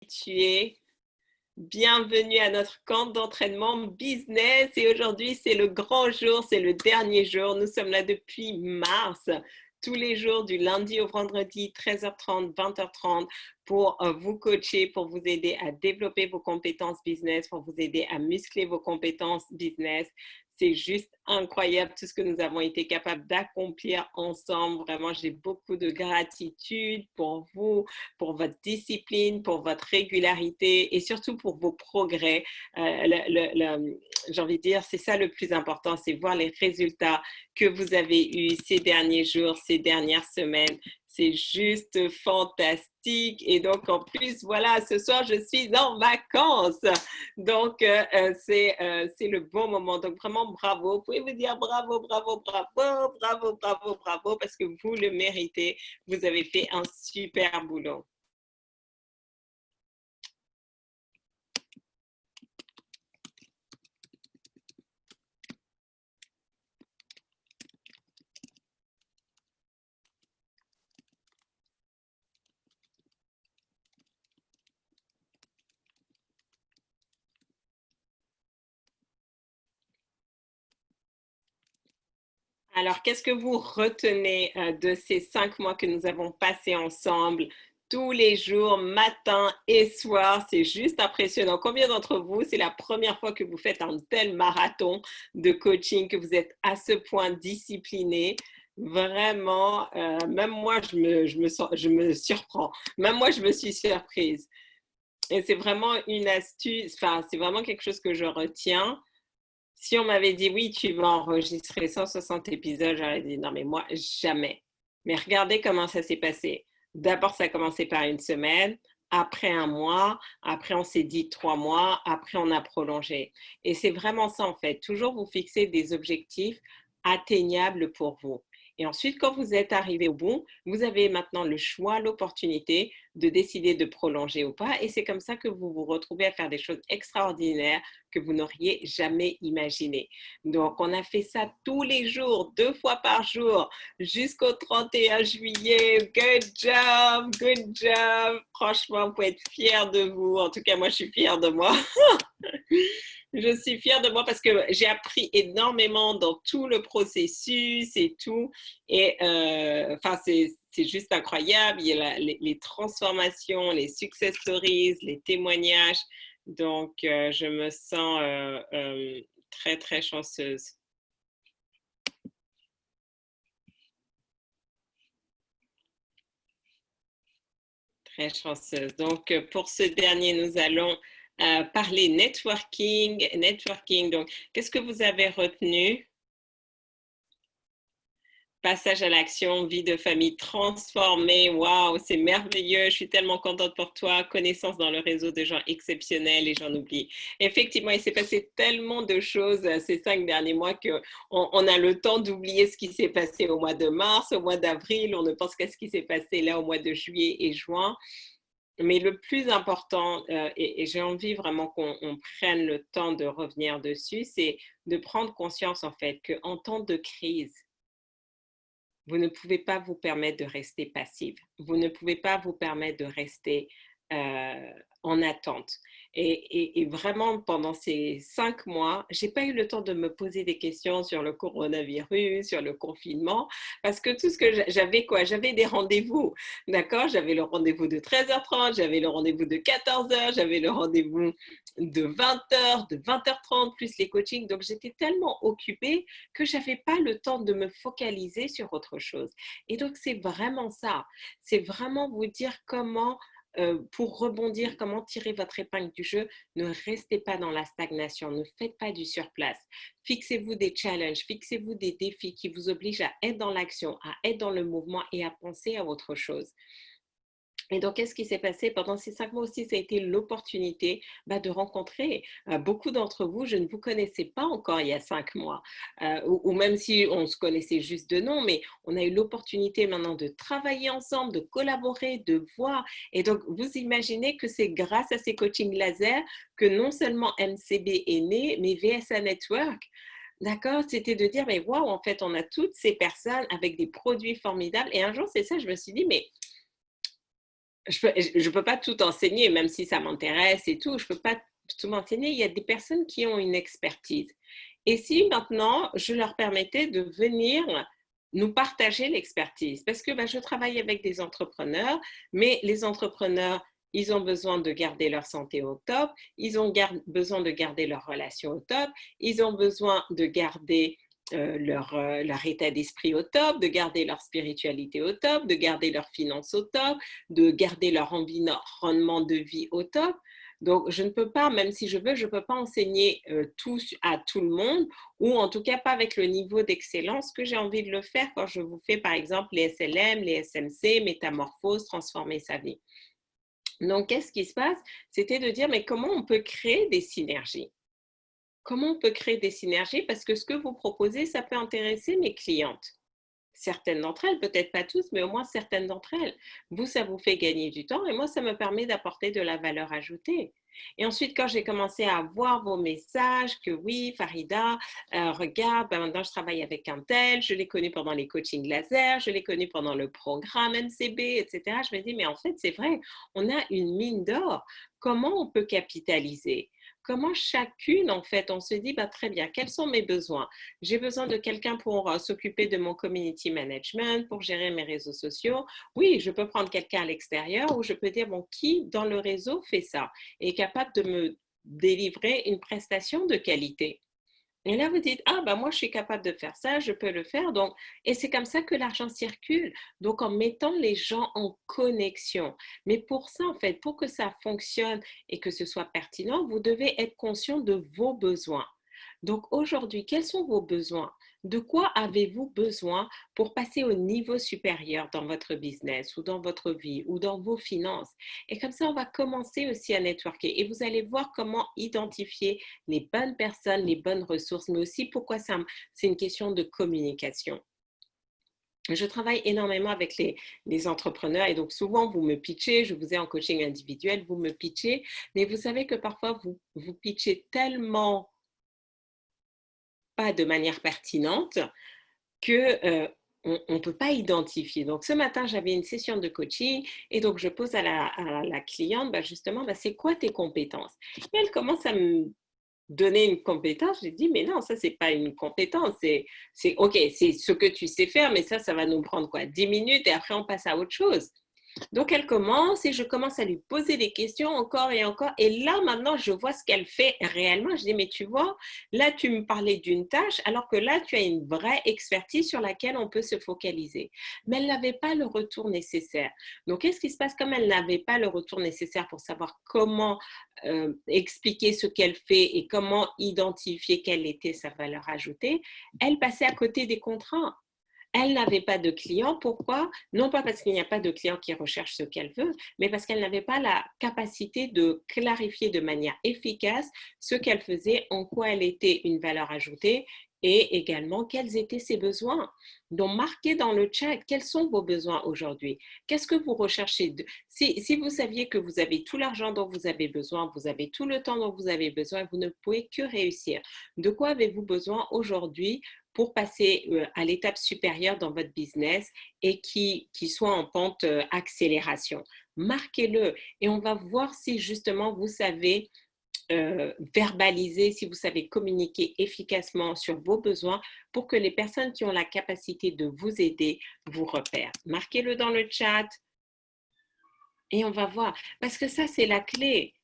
habitués. Bienvenue à notre camp d'entraînement business et aujourd'hui c'est le grand jour, c'est le dernier jour. Nous sommes là depuis mars, tous les jours du lundi au vendredi 13h30, 20h30 pour vous coacher, pour vous aider à développer vos compétences business, pour vous aider à muscler vos compétences business. C'est juste incroyable tout ce que nous avons été capables d'accomplir ensemble. Vraiment, j'ai beaucoup de gratitude pour vous, pour votre discipline, pour votre régularité et surtout pour vos progrès. J'ai envie de dire, c'est ça le plus important, c'est voir les résultats que vous avez eus ces derniers jours, ces dernières semaines. C'est juste fantastique. Et donc, en plus, voilà, ce soir, je suis en vacances. Donc, c'est le bon moment. Donc, vraiment, bravo. Vous pouvez vous dire bravo, bravo, bravo, bravo, bravo, bravo, parce que vous le méritez. Vous avez fait un super boulot. Alors, qu'est-ce que vous retenez de ces 5 mois que nous avons passés ensemble, tous les jours, matin et soir? C'est juste impressionnant. Combien d'entre vous, c'est la première fois que vous faites un tel marathon de coaching, que vous êtes à ce point discipliné? Vraiment, même moi, je me surprends. Même moi, je me suis surprise. Et c'est vraiment une astuce, enfin, c'est vraiment quelque chose que je retiens. Si on m'avait dit oui, tu vas enregistrer 160 épisodes, j'aurais dit non, mais moi, jamais. Mais regardez comment ça s'est passé. D'abord, ça a commencé par une semaine, après un mois, après on s'est dit 3 mois, après on a prolongé. Et c'est vraiment ça en fait. Toujours vous fixer des objectifs atteignables pour vous. Et ensuite, quand vous êtes arrivé au bout, vous avez maintenant le choix, l'opportunité de décider de prolonger ou pas. Et c'est comme ça que vous vous retrouvez à faire des choses extraordinaires que vous n'auriez jamais imaginé. Donc, on a fait ça tous les jours, 2 fois par jour, jusqu'au 31 juillet. Good job, good job. Franchement, vous pouvez être fiers de vous. En tout cas, moi, je suis fière de moi. Je suis fière de moi parce que j'ai appris énormément dans tout le processus et tout. Et enfin, c'est juste incroyable. Il y a les transformations, les success stories, les témoignages. Donc, je me sens très, très chanceuse. Très chanceuse. Donc, pour ce dernier, nous allons parler networking. Networking, donc, qu'est-ce que vous avez retenu? Passage à l'action, vie de famille transformée. Waouh, c'est merveilleux. Je suis tellement contente pour toi. Connaissance dans le réseau de gens exceptionnels et j'en oublie. Effectivement, il s'est passé tellement de choses ces 5 derniers mois qu'on a le temps d'oublier ce qui s'est passé au mois de mars, au mois d'avril. On ne pense qu'à ce qui s'est passé là au mois de juillet et juin. Mais le plus important, et j'ai envie vraiment qu'on prenne le temps de revenir dessus, c'est de prendre conscience en fait qu'en temps de crise, vous ne pouvez pas vous permettre de rester passive. Vous ne pouvez pas vous permettre de rester en attente. Et vraiment, pendant ces 5 mois, je n'ai pas eu le temps de me poser des questions sur le coronavirus, sur le confinement, parce que tout ce que j'avais, quoi, j'avais des rendez-vous, d'accord? J'avais le rendez-vous de 13h30, j'avais le rendez-vous de 14h, j'avais le rendez-vous de 20h, de 20h30, plus les coachings. Donc, j'étais tellement occupée que je n'avais pas le temps de me focaliser sur autre chose. Et donc, c'est vraiment ça. C'est vraiment vous dire comment, pour rebondir, comment tirer votre épingle du jeu. Ne restez pas dans la stagnation, ne faites pas du surplace. Fixez-vous des challenges, fixez-vous des défis qui vous obligent à être dans l'action, à être dans le mouvement et à penser à autre chose. Et donc, qu'est-ce qui s'est passé pendant ces 5 mois aussi? Ça a été l'opportunité de rencontrer beaucoup d'entre vous. Je ne vous connaissais pas encore il y a 5 mois, ou même si on se connaissait juste de nom, mais on a eu l'opportunité maintenant de travailler ensemble, de collaborer, de voir. Et donc, vous imaginez que c'est grâce à ces coachings laser que non seulement MCB est né, mais VSA Network. D'accord, c'était de dire, mais waouh, en fait, on a toutes ces personnes avec des produits formidables. Et un jour, c'est ça, je me suis dit, mais je peux pas tout enseigner, même si ça m'intéresse et tout, je peux pas tout m'enseigner. Il y a des personnes qui ont une expertise. Et si maintenant, je leur permettais de venir nous partager l'expertise, parce que je travaille avec des entrepreneurs, mais les entrepreneurs, ils ont besoin de garder leur santé au top, ils ont besoin de garder leur relation au top, ils ont besoin de garder leur état d'esprit au top, de garder leur spiritualité au top, de garder leurs finances au top, de garder leur environnement de vie au top. Donc, je ne peux pas, même si je veux, je ne peux pas enseigner tout à tout le monde, ou en tout cas pas avec le niveau d'excellence que j'ai envie de le faire quand je vous fais, par exemple, les SLM, les SMC, métamorphose, transformer sa vie. Donc, qu'est-ce qui se passe? C'était de dire, mais comment on peut créer des synergies? Comment on peut créer des synergies? Parce que ce que vous proposez, ça peut intéresser mes clientes. Certaines d'entre elles, peut-être pas tous, mais au moins certaines d'entre elles. Vous, ça vous fait gagner du temps et moi, ça me permet d'apporter de la valeur ajoutée. Et ensuite, quand j'ai commencé à voir vos messages, que oui, Farida, regarde, maintenant je travaille avec un tel, je l'ai connu pendant les coachings laser, je l'ai connu pendant le programme MCB, etc. Je me dis, mais en fait, c'est vrai, on a une mine d'or. Comment on peut capitaliser? Comment chacune, en fait, on se dit, très bien, quels sont mes besoins? J'ai besoin de quelqu'un pour s'occuper de mon community management, pour gérer mes réseaux sociaux. Oui, je peux prendre quelqu'un à l'extérieur ou je peux dire, bon, qui dans le réseau fait ça et est capable de me délivrer une prestation de qualité. Et là, vous dites, ah, moi, je suis capable de faire ça, je peux le faire. Donc, et c'est comme ça que l'argent circule. Donc, en mettant les gens en connexion. Mais pour ça, en fait, pour que ça fonctionne et que ce soit pertinent, vous devez être conscient de vos besoins. Donc, aujourd'hui, quels sont vos besoins? De quoi avez-vous besoin pour passer au niveau supérieur dans votre business ou dans votre vie ou dans vos finances? Et comme ça, on va commencer aussi à networker et vous allez voir comment identifier les bonnes personnes, les bonnes ressources, mais aussi pourquoi c'est une question de communication. Je travaille énormément avec les entrepreneurs et donc souvent vous me pitchez, je vous ai en coaching individuel, vous me pitchez, mais vous savez que parfois vous pitchez tellement pas de manière pertinente que on ne peut pas identifier. Donc, ce matin, j'avais une session de coaching et donc je pose à la cliente, justement, c'est quoi tes compétences? Et elle commence à me donner une compétence. J'ai dit, mais non, ça, c'est pas une compétence. C'est OK, c'est ce que tu sais faire, mais ça va nous prendre quoi? 10 minutes et après, on passe à autre chose. Donc, elle commence et je commence à lui poser des questions encore et encore. Et là, maintenant, je vois ce qu'elle fait réellement. Je dis, mais tu vois, là, tu me parlais d'une tâche, alors que là, tu as une vraie expertise sur laquelle on peut se focaliser. Mais elle n'avait pas le retour nécessaire. Donc, qu'est-ce qui se passe? Comme elle n'avait pas le retour nécessaire pour savoir comment expliquer ce qu'elle fait et comment identifier quelle était sa valeur ajoutée, elle passait à côté des contrats. Elle n'avait pas de clients. Pourquoi? Non pas parce qu'il n'y a pas de client qui recherche ce qu'elle veut, mais parce qu'elle n'avait pas la capacité de clarifier de manière efficace ce qu'elle faisait, en quoi elle était une valeur ajoutée et également quels étaient ses besoins. Donc, marquez dans le chat quels sont vos besoins aujourd'hui. Qu'est-ce que vous recherchez? Si vous saviez que vous avez tout l'argent dont vous avez besoin, vous avez tout le temps dont vous avez besoin, vous ne pouvez que réussir. De quoi avez-vous besoin aujourd'hui pour passer à l'étape supérieure dans votre business et qui soit en pente accélération? Marquez-le et on va voir si justement vous savez verbaliser, si vous savez communiquer efficacement sur vos besoins pour que les personnes qui ont la capacité de vous aider vous repèrent. Marquez-le dans le chat et on va voir. Parce que ça, c'est la clé.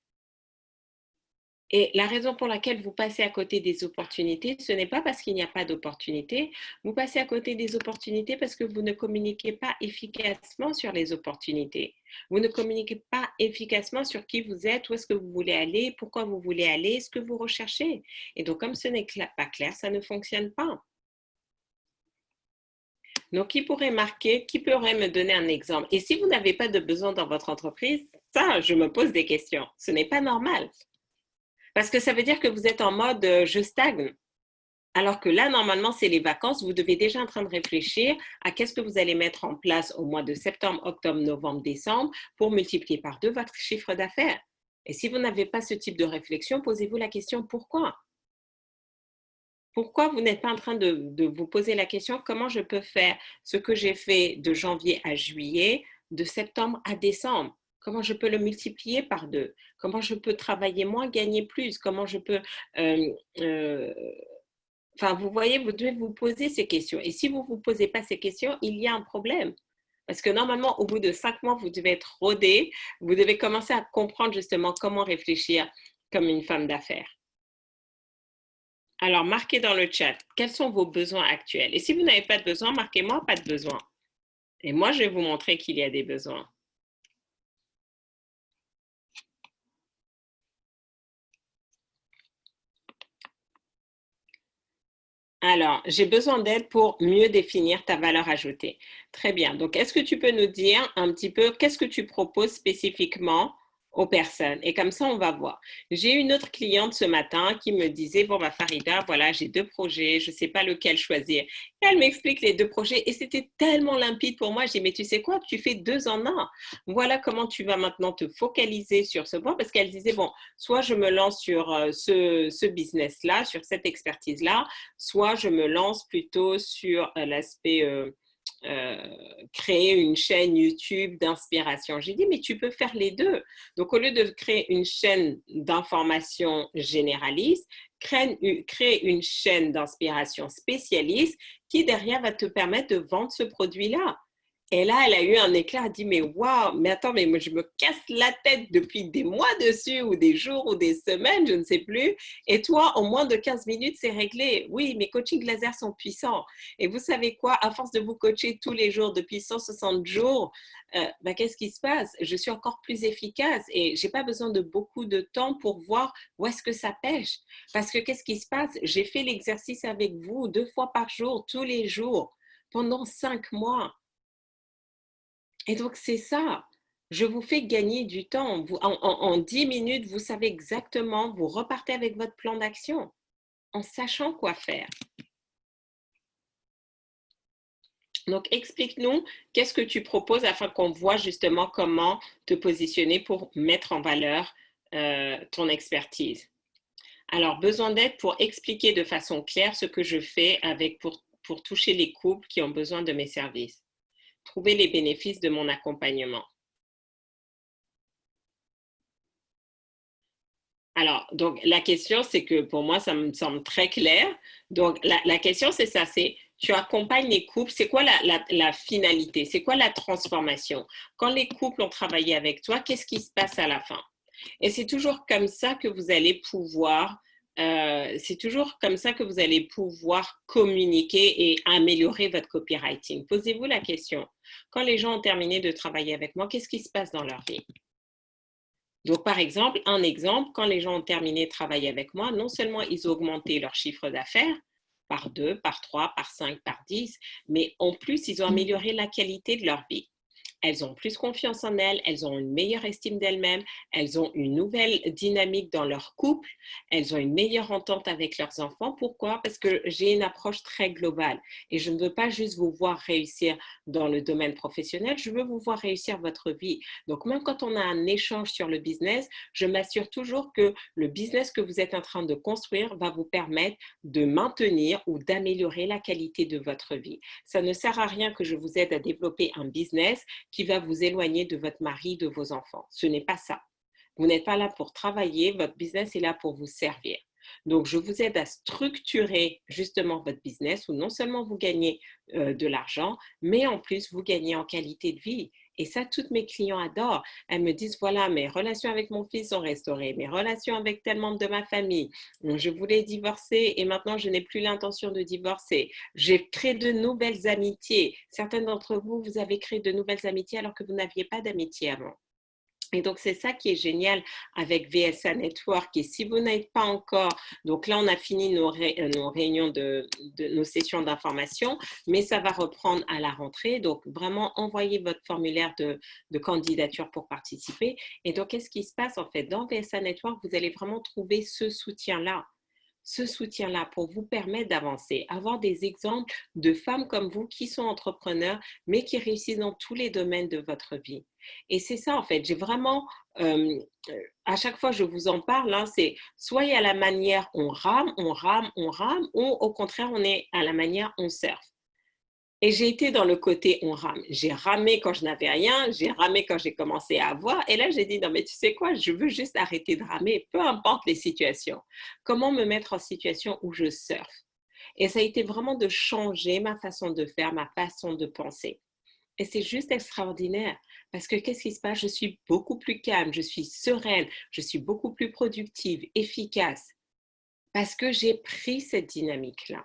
Et la raison pour laquelle vous passez à côté des opportunités, ce n'est pas parce qu'il n'y a pas d'opportunités, vous passez à côté des opportunités parce que vous ne communiquez pas efficacement sur les opportunités. Vous ne communiquez pas efficacement sur qui vous êtes, où est-ce que vous voulez aller, pourquoi vous voulez aller, ce que vous recherchez. Et donc, comme ce n'est pas clair, ça ne fonctionne pas. Donc, qui pourrait marquer, qui pourrait me donner un exemple? Et si vous n'avez pas de besoin dans votre entreprise, ça, je me pose des questions. Ce n'est pas normal. Parce que ça veut dire que vous êtes en mode je stagne. Alors que là, normalement, c'est les vacances. Vous devez déjà en train de réfléchir à qu'est-ce que vous allez mettre en place au mois de septembre, octobre, novembre, décembre pour multiplier par 2 votre chiffre d'affaires. Et si vous n'avez pas ce type de réflexion, posez-vous la question pourquoi? Pourquoi vous n'êtes pas en train de vous poser la question comment je peux faire ce que j'ai fait de janvier à juillet, de septembre à décembre? Comment je peux le multiplier par 2? Comment je peux travailler moins, gagner plus? Comment je peux, euh, euh, enfin, vous voyez, vous devez vous poser ces questions. Et si vous ne vous posez pas ces questions, il y a un problème. Parce que normalement, au bout de 5 mois, vous devez être rodé. Vous devez commencer à comprendre justement comment réfléchir comme une femme d'affaires. Alors, marquez dans le chat, quels sont vos besoins actuels? Et si vous n'avez pas de besoin, marquez-moi pas de besoin. Et moi, je vais vous montrer qu'il y a des besoins. Alors, j'ai besoin d'aide pour mieux définir ta valeur ajoutée. Très bien. Donc, est-ce que tu peux nous dire un petit peu qu'est-ce que tu proposes spécifiquement aux personnes? Et comme ça, on va voir. J'ai une autre cliente ce matin qui me disait, bon, bah, Farida, voilà, j'ai 2 projets, je ne sais pas lequel choisir. Et elle m'explique les 2 projets et c'était tellement limpide pour moi. J'ai dit, mais tu sais quoi, tu fais 2 en 1. Voilà comment tu vas maintenant te focaliser sur ce point parce qu'elle disait, bon, soit je me lance sur ce business-là, sur cette expertise-là, soit je me lance plutôt sur l'aspect euh, créer une chaîne YouTube d'inspiration. J'ai dit, mais tu peux faire les deux. Donc, au lieu de créer une chaîne d'information généraliste, crée une chaîne d'inspiration spécialiste qui, derrière, va te permettre de vendre ce produit-là. Et là, elle a eu un éclair, elle dit, mais waouh, mais attends, mais moi, je me casse la tête depuis des mois dessus, ou des jours, ou des semaines, je ne sais plus. Et toi, en moins de 15 minutes, c'est réglé. Oui, mes coachings laser sont puissants. Et vous savez quoi, à force de vous coacher tous les jours depuis 160 jours, qu'est-ce qui se passe? Je suis encore plus efficace et j'ai pas besoin de beaucoup de temps pour voir où est-ce que ça pêche. Parce que qu'est-ce qui se passe? J'ai fait l'exercice avec vous 2 fois par jour, tous les jours, pendant 5 mois. Et donc, c'est ça. Je vous fais gagner du temps. En 10 minutes, vous savez exactement, vous repartez avec votre plan d'action en sachant quoi faire. Donc, explique-nous qu'est-ce que tu proposes afin qu'on voit justement comment te positionner pour mettre en valeur ton expertise. Alors, besoin d'aide pour expliquer de façon claire ce que je fais pour toucher les couples qui ont besoin de mes services. Trouver les bénéfices de mon accompagnement. Alors, donc, la question, c'est que pour moi, ça me semble très clair. Donc, la question, c'est ça, c'est tu accompagnes les couples, c'est quoi la finalité? C'est quoi la transformation? Quand les couples ont travaillé avec toi, qu'est-ce qui se passe à la fin? Et c'est toujours comme ça que vous allez pouvoir, c'est toujours comme ça que vous allez pouvoir communiquer et améliorer votre copywriting. Posez-vous la question. Quand les gens ont terminé de travailler avec moi, qu'est-ce qui se passe dans leur vie? Donc, par exemple, un exemple, quand les gens ont terminé de travailler avec moi, non seulement ils ont augmenté leur chiffre d'affaires par 2, par 3, par 5, par 10, mais en plus, ils ont amélioré la qualité de leur vie. Elles ont plus confiance en elles, elles ont une meilleure estime d'elles-mêmes, elles ont une nouvelle dynamique dans leur couple, elles ont une meilleure entente avec leurs enfants. Pourquoi? Parce que j'ai une approche très globale et je ne veux pas juste vous voir réussir dans le domaine professionnel, je veux vous voir réussir votre vie. Donc, même quand on a un échange sur le business, je m'assure toujours que le business que vous êtes en train de construire va vous permettre de maintenir ou d'améliorer la qualité de votre vie. Ça ne sert à rien que je vous aide à développer un business qui va vous éloigner de votre mari, de vos enfants. Ce n'est pas ça. Vous n'êtes pas là pour travailler, votre business est là pour vous servir. Donc, je vous aide à structurer justement votre business où non seulement vous gagnez de l'argent, mais en plus, vous gagnez en qualité de vie. Et ça, toutes mes clients adorent. Elles me disent, voilà, mes relations avec mon fils sont restaurées, mes relations avec tel membre de ma famille. Je voulais divorcer et maintenant, je n'ai plus l'intention de divorcer. J'ai créé de nouvelles amitiés. Certaines d'entre vous, vous avez créé de nouvelles amitiés alors que vous n'aviez pas d'amitié avant. Et donc, c'est ça qui est génial avec VSA Network. Et si vous n'êtes pas encore, donc là, on a fini nos réunions nos sessions d'information, mais ça va reprendre à la rentrée. Donc, vraiment, envoyez votre formulaire de candidature pour participer. Et donc, qu'est-ce qui se passe en fait? Dans VSA Network, vous allez vraiment trouver ce soutien-là pour vous permettre d'avancer, avoir des exemples de femmes comme vous qui sont entrepreneurs, mais qui réussissent dans tous les domaines de votre vie. Et c'est ça, en fait, j'ai vraiment, à chaque fois je vous en parle, hein, c'est soyez à la manière on rame, on rame, on rame, ou au contraire, on est à la manière on surfe. Et j'ai été dans le côté on rame. J'ai ramé quand je n'avais rien, j'ai ramé quand j'ai commencé à avoir. Et là, j'ai dit, non, mais tu sais quoi, je veux juste arrêter de ramer, peu importe les situations. Comment me mettre en situation où je surfe? Et ça a été vraiment de changer ma façon de faire, ma façon de penser. Et c'est juste extraordinaire parce que qu'est-ce qui se passe? Je suis beaucoup plus calme, je suis sereine, je suis beaucoup plus productive, efficace parce que j'ai pris cette dynamique-là.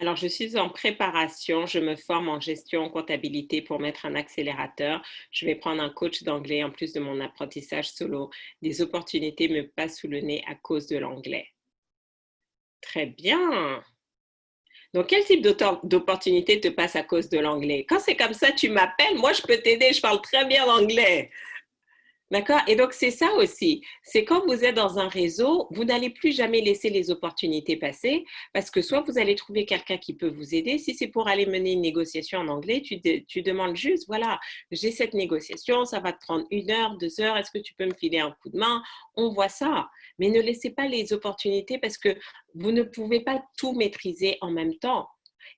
Alors, je suis en préparation, je me forme en gestion, en comptabilité pour mettre un accélérateur. Je vais prendre un coach d'anglais en plus de mon apprentissage solo. Des opportunités me passent sous le nez à cause de l'anglais. Très bien. Donc, quel type d'opportunité te passe à cause de l'anglais? Quand c'est comme ça, tu m'appelles, moi je peux t'aider, je parle très bien l'anglais. D'accord? Et donc, c'est ça aussi. C'est quand vous êtes dans un réseau, vous n'allez plus jamais laisser les opportunités passer parce que soit vous allez trouver quelqu'un qui peut vous aider. Si c'est pour aller mener une négociation en anglais, tu demandes juste, voilà, j'ai cette négociation, ça va te prendre 1 heure, 2 heures, est-ce que tu peux me filer un coup de main? On voit ça. Mais ne laissez pas les opportunités parce que vous ne pouvez pas tout maîtriser en même temps.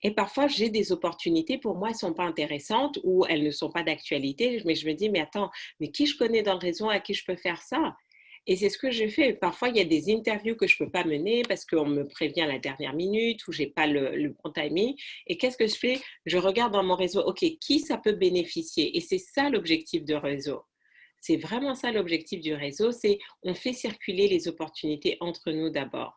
Et parfois, j'ai des opportunités, pour moi, elles ne sont pas intéressantes ou elles ne sont pas d'actualité, mais je me dis, mais attends, mais qui je connais dans le réseau à qui je peux faire ça? Et c'est ce que je fais. Parfois, il y a des interviews que je ne peux pas mener parce qu'on me prévient à la dernière minute ou je n'ai pas le bon timing. Et qu'est-ce que je fais? Je regarde dans mon réseau, OK, qui ça peut bénéficier? Et c'est ça l'objectif de réseau. C'est vraiment ça l'objectif du réseau, c'est on fait circuler les opportunités entre nous d'abord.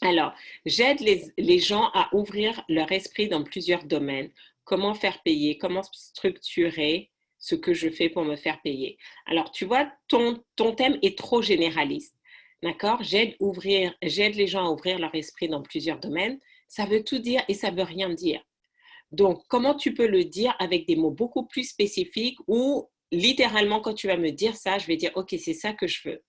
Alors, j'aide les gens à ouvrir leur esprit dans plusieurs domaines. Comment faire payer, comment structurer ce que je fais pour me faire payer. Alors, tu vois, ton thème est trop généraliste. D'accord? J'aide les gens à ouvrir leur esprit dans plusieurs domaines. Ça veut tout dire et ça veut rien dire. Donc, comment tu peux le dire avec des mots beaucoup plus spécifiques ou littéralement, quand tu vas me dire ça, je vais dire, OK, c'est ça que je veux.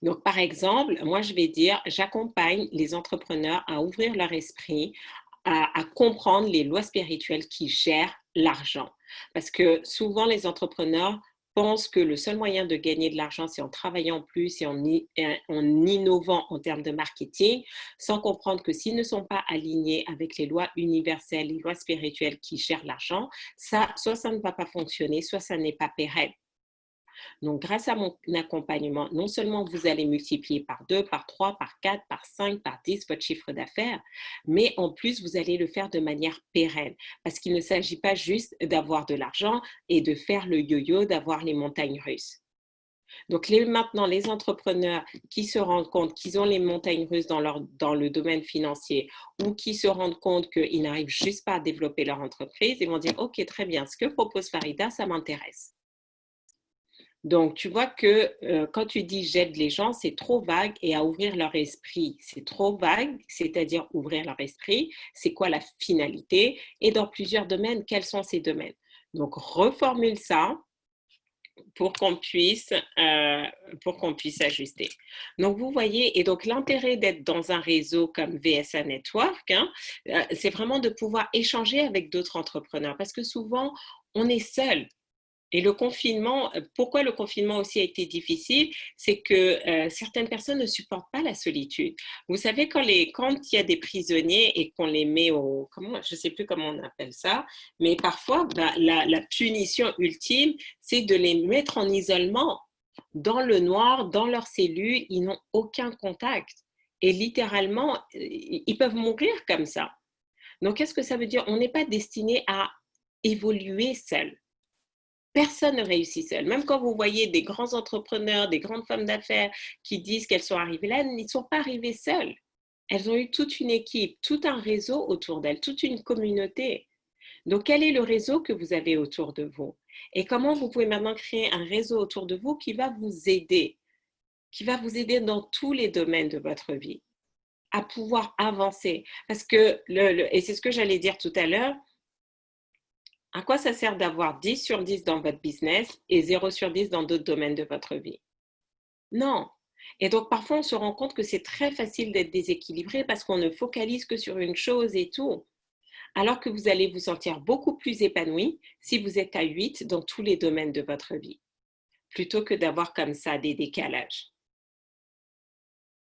Donc, par exemple, moi, je vais dire, j'accompagne les entrepreneurs à ouvrir leur esprit, à comprendre les lois spirituelles qui gèrent l'argent. Parce que souvent, les entrepreneurs pensent que le seul moyen de gagner de l'argent, c'est en travaillant plus et en innovant en termes de marketing, sans comprendre que s'ils ne sont pas alignés avec les lois universelles, les lois spirituelles qui gèrent l'argent, ça, soit ça ne va pas fonctionner, soit ça n'est pas pérenne. Donc, grâce à mon accompagnement, non seulement vous allez multiplier par 2, par 3, par 4, par 5, par 10 votre chiffre d'affaires, mais en plus, vous allez le faire de manière pérenne. Parce qu'il ne s'agit pas juste d'avoir de l'argent et de faire le yo-yo, d'avoir les montagnes russes. Donc maintenant, les entrepreneurs qui se rendent compte qu'ils ont les montagnes russes dans le domaine financier ou qui se rendent compte qu'ils n'arrivent juste pas à développer leur entreprise, ils vont dire, OK, très bien, ce que propose Farida, ça m'intéresse. Donc, tu vois que quand tu dis j'aide les gens, c'est trop vague et à ouvrir leur esprit, c'est trop vague, c'est-à-dire ouvrir leur esprit, c'est quoi la finalité et dans plusieurs domaines, quels sont ces domaines? Donc, reformule ça pour qu'on puisse, ajuster. Donc, vous voyez, et donc l'intérêt d'être dans un réseau comme VSA Network, hein, c'est vraiment de pouvoir échanger avec d'autres entrepreneurs parce que souvent, on est seul. Et le confinement, pourquoi le confinement aussi a été difficile, c'est que certaines personnes ne supportent pas la solitude. Vous savez, quand il y a des prisonniers et qu'on les met je ne sais plus comment on appelle ça, mais parfois, bah, la punition ultime, c'est de les mettre en isolement, dans le noir, dans leur cellule, ils n'ont aucun contact. Et littéralement, ils peuvent mourir comme ça. Donc, qu'est-ce que ça veut dire? On n'est pas destiné à évoluer seul. Personne ne réussit seul. Même quand vous voyez des grands entrepreneurs, des grandes femmes d'affaires qui disent qu'elles sont arrivées là, elles ne sont pas arrivées seules. Elles ont eu toute une équipe, tout un réseau autour d'elles, toute une communauté. Donc, quel est le réseau que vous avez autour de vous? Et comment vous pouvez maintenant créer un réseau autour de vous qui va vous aider dans tous les domaines de votre vie, à pouvoir avancer. Parce que, et c'est ce que j'allais dire tout à l'heure, à quoi ça sert d'avoir 10 sur 10 dans votre business et 0 sur 10 dans d'autres domaines de votre vie? Non. Et donc, parfois, on se rend compte que c'est très facile d'être déséquilibré parce qu'on ne focalise que sur une chose et tout. Alors que vous allez vous sentir beaucoup plus épanoui si vous êtes à 8 dans tous les domaines de votre vie. plutôt que d'avoir comme ça des décalages.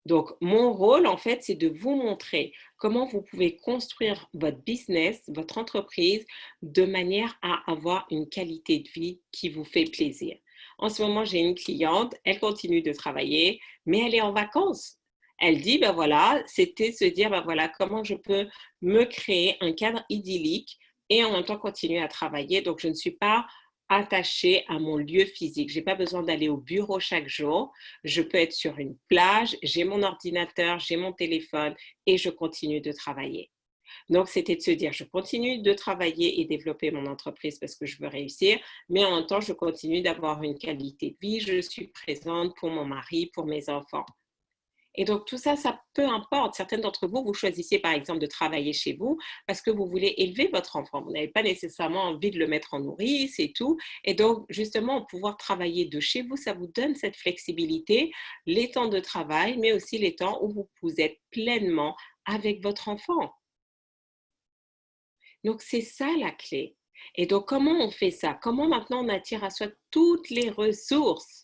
Donc, mon rôle, en fait, c'est de vous montrer comment vous pouvez construire votre business, votre entreprise, de manière à avoir une qualité de vie qui vous fait plaisir. En ce moment, j'ai une cliente, elle continue de travailler, mais elle est en vacances. Elle dit, ben voilà, c'était se dire, ben voilà, comment je peux me créer un cadre idyllique et en même temps continuer à travailler. Donc, je ne suis pas attachée à mon lieu physique. Je n'ai pas besoin d'aller au bureau chaque jour. Je peux être sur une plage, j'ai mon ordinateur, j'ai mon téléphone et je continue de travailler. Donc, c'était de se dire, je continue de travailler et développer mon entreprise parce que je veux réussir, mais en même temps, je continue d'avoir une qualité de vie. Je suis présente pour mon mari, pour mes enfants. Et donc, tout ça, ça peu importe. Certaines d'entre vous, vous choisissez par exemple de travailler chez vous parce que vous voulez élever votre enfant. Vous n'avez pas nécessairement envie de le mettre en nourrice et tout. Et donc, justement, pouvoir travailler de chez vous, ça vous donne cette flexibilité, les temps de travail, mais aussi les temps où vous êtes pleinement avec votre enfant. Donc, c'est ça la clé. Et donc, comment on fait ça? Comment maintenant on attire à soi toutes les ressources?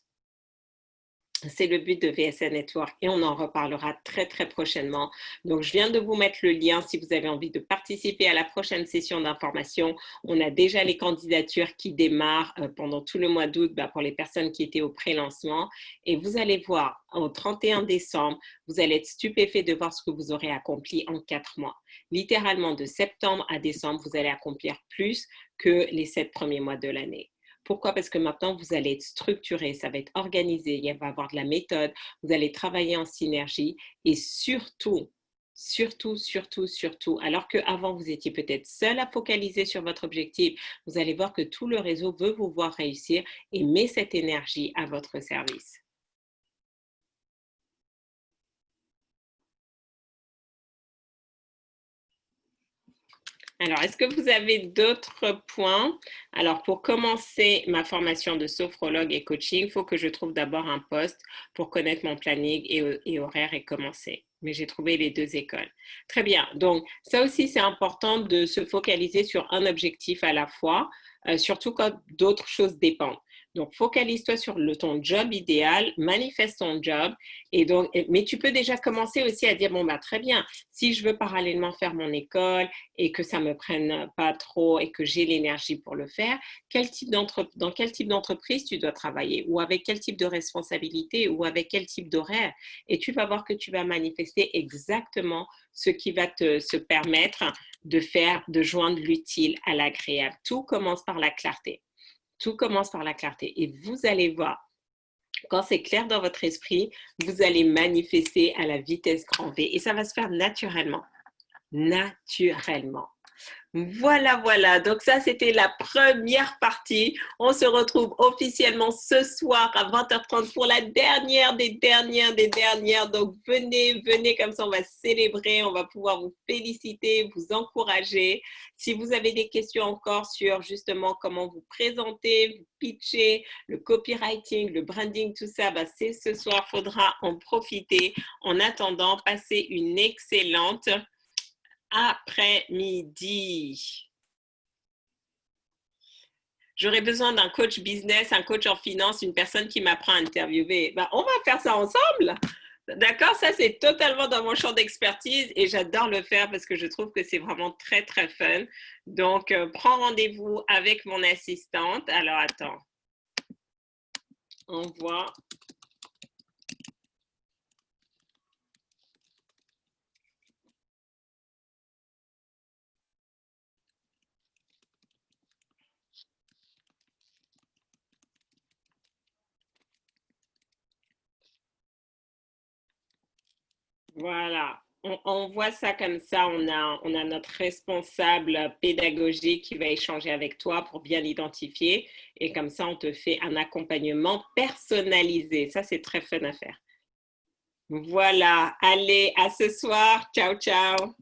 C'est le but de VSN Network et on en reparlera très, très prochainement. Donc, je viens de vous mettre le lien si vous avez envie de participer à la prochaine session d'information. On a déjà les candidatures qui démarrent pendant tout le mois d'août pour les personnes qui étaient au pré-lancement. Et vous allez voir, au 31 décembre, vous allez être stupéfait de voir ce que vous aurez accompli en 4 mois. Littéralement, de septembre à décembre, vous allez accomplir plus que les 7 premiers mois de l'année. Pourquoi? Parce que maintenant, vous allez être structuré, ça va être organisé, il va y avoir de la méthode, vous allez travailler en synergie et surtout, alors qu'avant, vous étiez peut-être seul à focaliser sur votre objectif, vous allez voir que tout le réseau veut vous voir réussir et met cette énergie à votre service. Alors, est-ce que vous avez d'autres points? Alors, pour commencer ma formation de sophrologue et coaching, il faut que je trouve d'abord un poste pour connaître mon planning et horaire et commencer. Mais j'ai trouvé les 2 écoles. Très bien. Donc, ça aussi, c'est important de se focaliser sur un objectif à la fois, surtout quand d'autres choses dépendent. Donc, focalise-toi sur ton job idéal, manifeste ton job. Et donc, mais tu peux déjà commencer aussi à dire, bon, très bien, si je veux parallèlement faire mon école, et que ça ne me prenne pas trop et que j'ai l'énergie pour le faire, dans quel type d'entreprise tu dois travailler ou avec quel type de responsabilité ou avec quel type d'horaire. Et tu vas voir que tu vas manifester exactement ce qui va se permettre de joindre l'utile à l'agréable. Tout commence par la clarté. Tout commence par la clarté. Et vous allez voir, quand c'est clair dans votre esprit, vous allez manifester à la vitesse grand V et ça va se faire naturellement. Naturellement. Voilà. Donc ça, c'était la première partie. On se retrouve officiellement ce soir à 20h30 pour la dernière des dernières. Donc venez, comme ça on va célébrer, on va pouvoir vous féliciter, vous encourager. Si vous avez des questions encore sur justement comment vous présenter, vous pitcher, le copywriting, le branding, tout ça, c'est ce soir, faudra en profiter. En attendant, passez une excellente après-midi. J'aurais besoin d'un coach business, un coach en finance, une personne qui m'apprend à interviewer. On va faire ça ensemble. D'accord? Ça, c'est totalement dans mon champ d'expertise et j'adore le faire parce que je trouve que c'est vraiment très, très fun. Donc, prends rendez-vous avec mon assistante. Alors, attends. On voit. Voilà, on voit ça comme ça, on a notre responsable pédagogique qui va échanger avec toi pour bien l'identifier et comme ça, on te fait un accompagnement personnalisé. Ça, c'est très fun à faire. Voilà, allez, à ce soir. Ciao, ciao.